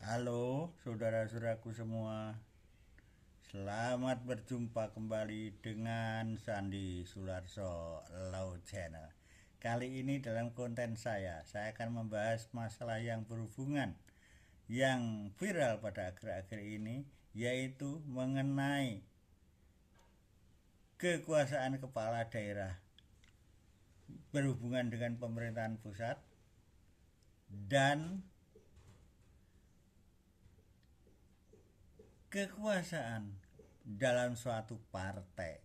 Halo saudara-saudaraku semua. Selamat berjumpa kembali dengan Sandi Sularso Law Channel. Kali ini dalam konten saya akan membahas masalah yang berhubungan yang viral pada akhir-akhir ini, yaitu mengenai kekuasaan kepala daerah berhubungan dengan pemerintahan pusat dan kekuasaan dalam suatu partai.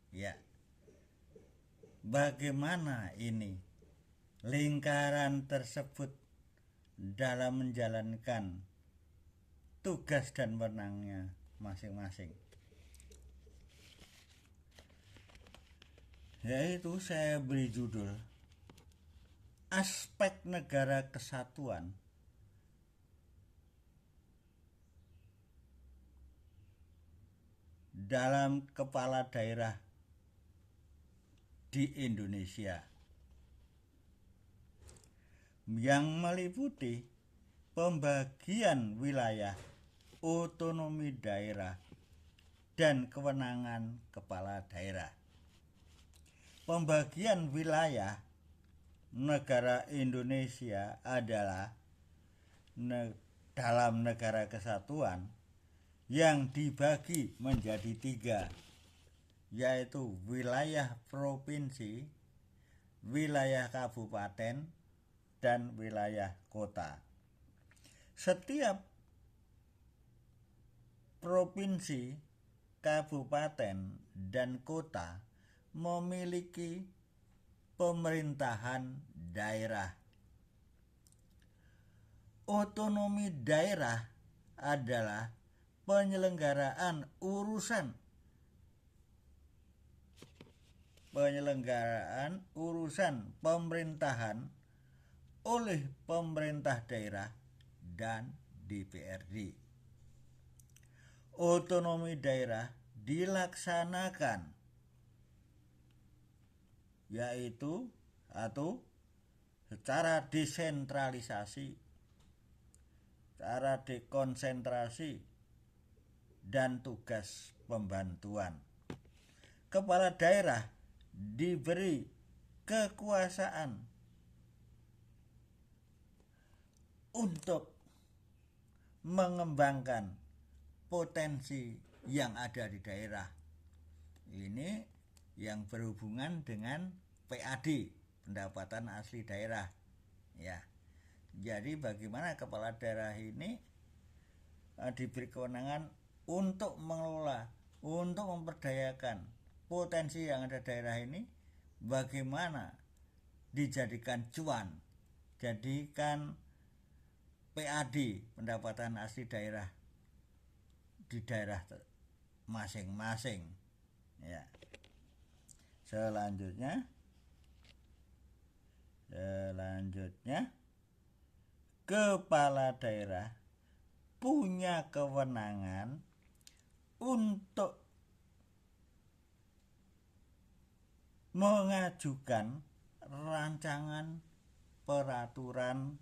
Ya, bagaimana ini lingkaran tersebut dalam menjalankan tugas dan wewenangnya masing-masing. Yaitu saya beri judul Aspek Negara Kesatuan dalam kepala daerah di Indonesia, yang meliputi pembagian wilayah, otonomi daerah, dan kewenangan kepala daerah. Pembagian wilayah negara Indonesia adalah dalam negara kesatuan yang dibagi menjadi 3, yaitu wilayah provinsi, wilayah kabupaten, dan wilayah kota. Setiap provinsi, kabupaten, dan kota memiliki pemerintahan daerah. Otonomi daerah adalah penyelenggaraan urusan pemerintahan oleh pemerintah daerah dan DPRD. Otonomi daerah dilaksanakan yaitu atau secara desentralisasi, secara dekonsentrasi, dan tugas pembantuan. Kepala daerah diberi kekuasaan untuk mengembangkan potensi yang ada di daerah. Ini yang berhubungan dengan PAD, pendapatan asli daerah. Ya. Jadi bagaimana kepala daerah ini diberi kewenangan untuk mengelola, untuk memperdayakan potensi yang ada daerah ini, bagaimana dijadikan cuan, jadikan PAD, pendapatan asli daerah, di daerah masing-masing. Ya. Selanjutnya kepala daerah punya kewenangan untuk mengajukan rancangan peraturan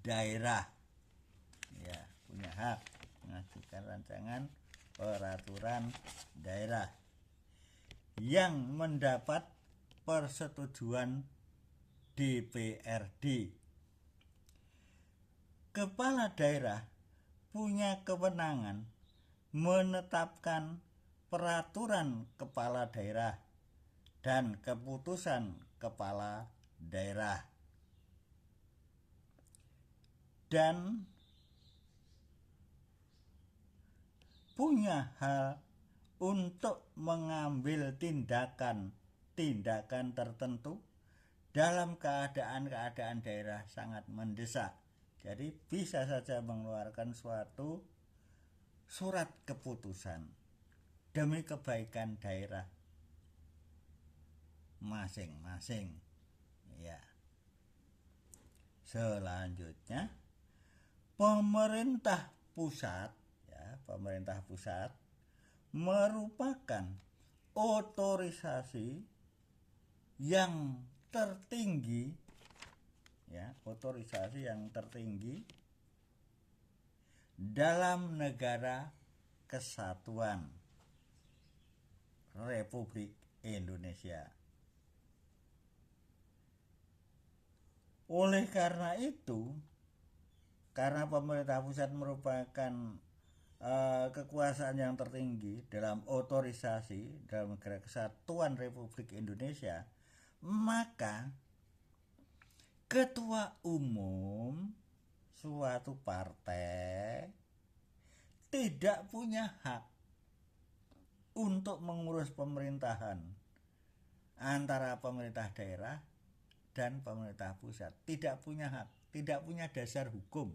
daerah. Ya, punya hak mengajukan rancangan peraturan daerah yang mendapat persetujuan DPRD. Kepala daerah punya kewenangan menetapkan peraturan kepala daerah dan keputusan kepala daerah, dan punya hak untuk mengambil tindakan tertentu dalam keadaan daerah sangat mendesak. Jadi bisa saja mengeluarkan suatu surat keputusan demi kebaikan daerah masing-masing. Ya. Selanjutnya pemerintah pusat merupakan otorisasi yang tertinggi, dalam negara kesatuan Republik Indonesia. Oleh karena itu, karena pemerintah pusat merupakan kekuasaan yang tertinggi dalam otorisasi dalam negara kesatuan Republik Indonesia, maka ketua umum suatu partai tidak punya hak untuk mengurus pemerintahan antara pemerintah daerah dan pemerintah pusat. Tidak punya hak, tidak punya dasar hukum.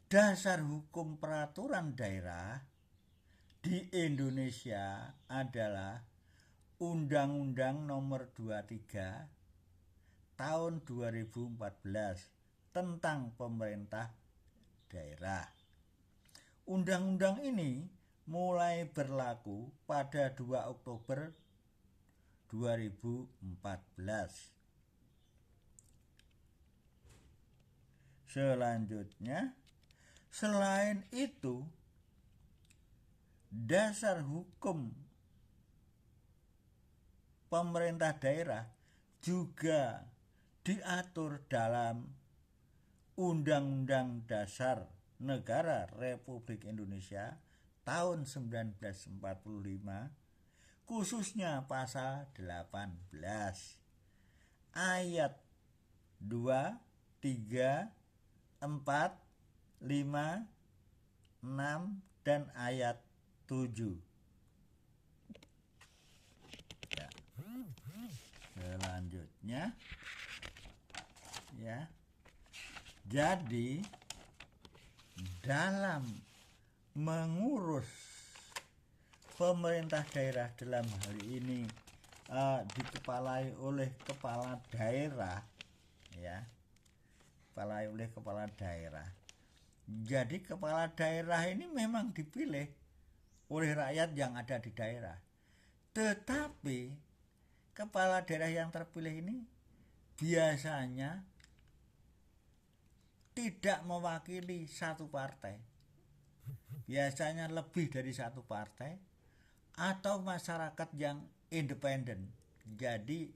Dasar hukum peraturan daerah di Indonesia adalah Undang-Undang Nomor 23 Tahun 2014 tentang pemerintah daerah. Undang-undang ini mulai berlaku pada 2 Oktober 2014. Selanjutnya, selain itu, dasar hukum pemerintah daerah juga diatur dalam Undang-Undang Dasar Negara Republik Indonesia tahun 1945, khususnya pasal 18 ayat 2, 3, 4, 5, 6 dan ayat 7. Ya. Selanjutnya ya. Jadi dalam mengurus pemerintah daerah dalam hal ini dikepalai oleh kepala daerah ya. Dikepalai oleh kepala daerah. Jadi kepala daerah ini memang dipilih oleh rakyat yang ada di daerah. Tetapi kepala daerah yang terpilih ini biasanya tidak mewakili satu partai. Biasanya lebih dari satu partai atau masyarakat yang independen. Jadi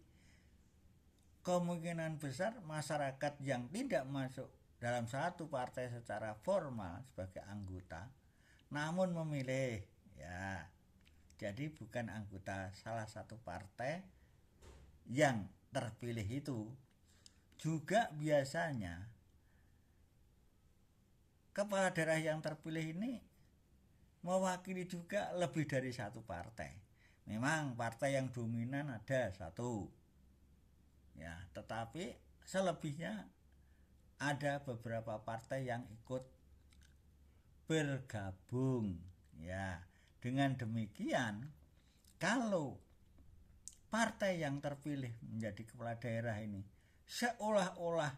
kemungkinan besar masyarakat yang tidak masuk dalam satu partai secara formal sebagai anggota, namun memilih ya. Jadi bukan anggota salah satu partai yang terpilih itu. Juga biasanya kepala daerah yang terpilih ini mewakili juga lebih dari satu partai. Memang partai yang dominan ada satu, ya, tetapi selebihnya ada beberapa partai yang ikut bergabung, ya. Dengan demikian, kalau partai yang terpilih menjadi kepala daerah ini seolah-olah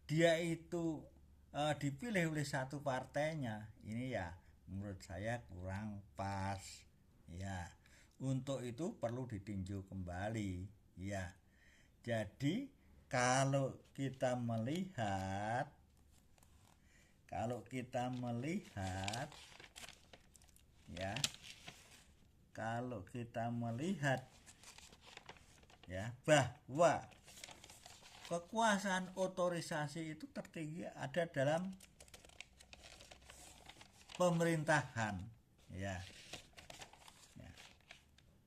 dia itu dipilih oleh satu partainya, ini ya menurut saya kurang pas ya. Untuk itu perlu ditinjau kembali ya. Jadi kalau kita melihat ya, kalau kita melihat ya bahwa kekuasaan otorisasi itu tertinggi ada dalam pemerintahan ya.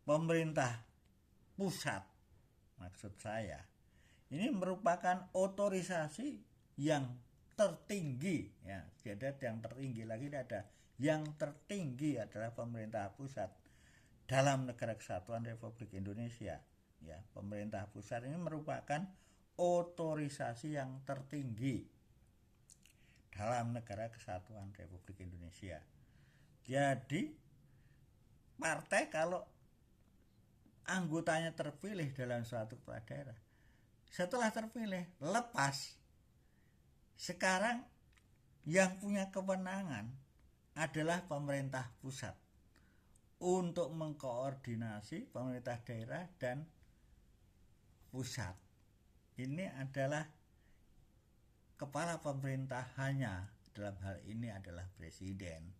Pemerintah pusat maksud saya. Ini merupakan otorisasi yang tertinggi ya. Jadi yang tertinggi lagi ada yang tertinggi adalah pemerintah pusat dalam negara kesatuan Republik Indonesia ya. Pemerintah pusat ini merupakan otorisasi yang tertinggi dalam negara kesatuan Republik Indonesia. Jadi partai kalau anggotanya terpilih dalam suatu kepala daerah, setelah terpilih lepas, sekarang yang punya kewenangan adalah pemerintah pusat untuk mengkoordinasi pemerintah daerah dan pusat. Ini adalah kepala pemerintahannya dalam hal ini adalah presiden.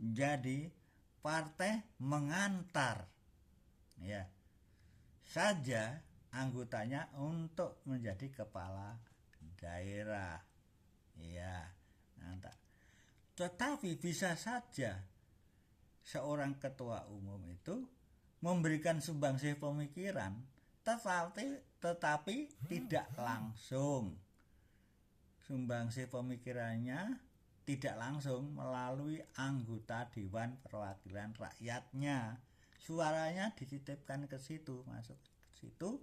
Jadi partai mengantar ya saja anggotanya untuk menjadi kepala daerah. Ya, nanti. Tetapi bisa saja seorang ketua umum itu memberikan sumbangsih pemikiran, tetapi tidak langsung. Sumbangsih pemikirannya tidak langsung melalui anggota Dewan Perwakilan Rakyatnya. Suaranya dititipkan ke situ, masuk ke situ,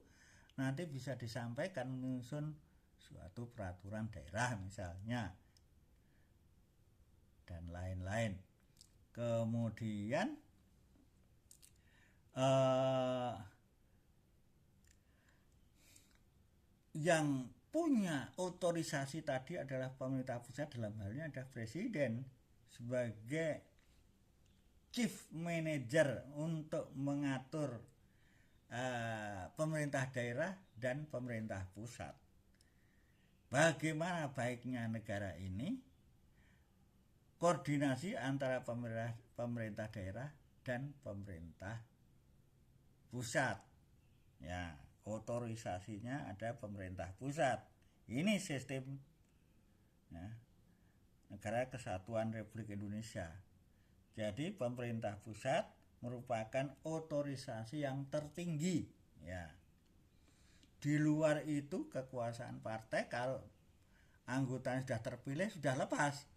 nanti bisa disampaikan menyusun suatu peraturan daerah misalnya, dan lain-lain. Kemudian yang punya otorisasi tadi adalah pemerintah pusat, dalam hal ini ada presiden sebagai chief manager untuk mengatur pemerintah daerah dan pemerintah pusat. Bagaimana baiknya negara ini koordinasi antara pemerintah daerah dan pemerintah pusat. Ya, otorisasinya ada pemerintah pusat. Ini sistem ya, Negara Kesatuan Republik Indonesia. Jadi pemerintah pusat merupakan otorisasi yang tertinggi. Ya. Di luar itu kekuasaan partai, kalau anggotanya sudah terpilih sudah lepas.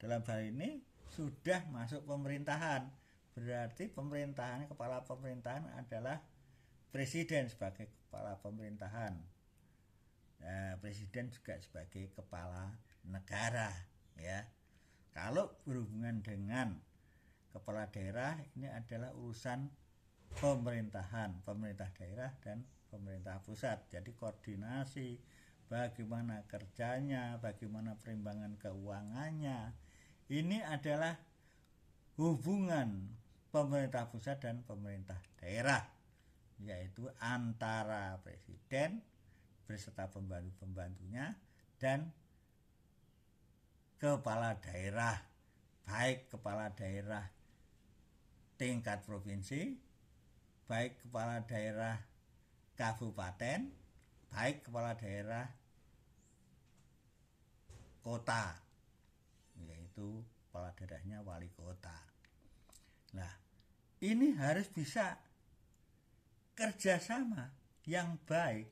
Dalam hal ini sudah masuk pemerintahan. Berarti pemerintahan, kepala pemerintahan adalah presiden sebagai kepala pemerintahan. Nah, presiden juga sebagai kepala negara, ya. Kalau berhubungan dengan kepala daerah, ini adalah urusan pemerintahan, pemerintah daerah dan pemerintah pusat. Jadi koordinasi bagaimana kerjanya, bagaimana perimbangan keuangannya, ini adalah hubungan pemerintah pusat dan pemerintah daerah, yaitu antara presiden beserta pembantu-pembantunya dan kepala daerah, baik kepala daerah tingkat provinsi, baik kepala daerah kabupaten, baik kepala daerah kota, yaitu kepala daerahnya wali kota. Nah, ini harus bisa kerjasama yang baik,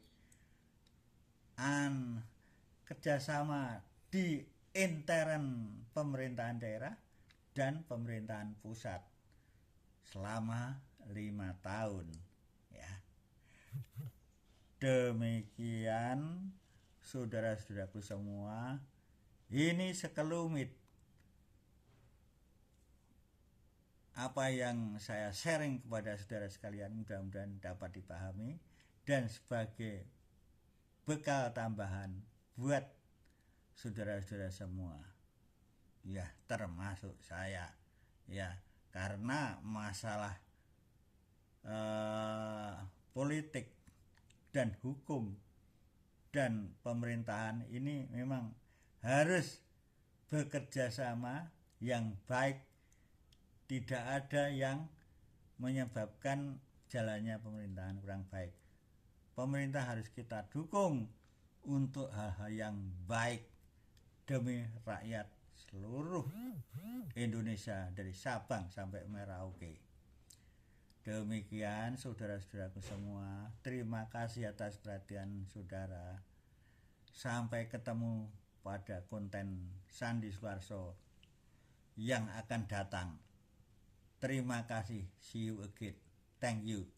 kerjasama di intern pemerintahan daerah dan pemerintahan pusat selama 5 tahun, ya. Demikian saudara-saudaraku semua, ini sekelumit apa yang saya sharing kepada saudara sekalian, mudah-mudahan dapat dipahami dan sebagai bekal tambahan buat saudara-saudara semua, ya, termasuk saya, ya, karena masalah politik dan hukum dan pemerintahan ini memang harus bekerja sama yang baik. Tidak ada yang menyebabkan jalannya pemerintahan kurang baik. Pemerintah harus kita dukung untuk hal-hal yang baik demi rakyat seluruh Indonesia dari Sabang sampai Merauke. Demikian saudara-saudaraku semua, terima kasih atas perhatian saudara. Sampai ketemu pada konten Sandi Suarso yang akan datang. Terima kasih. See you again. Thank you.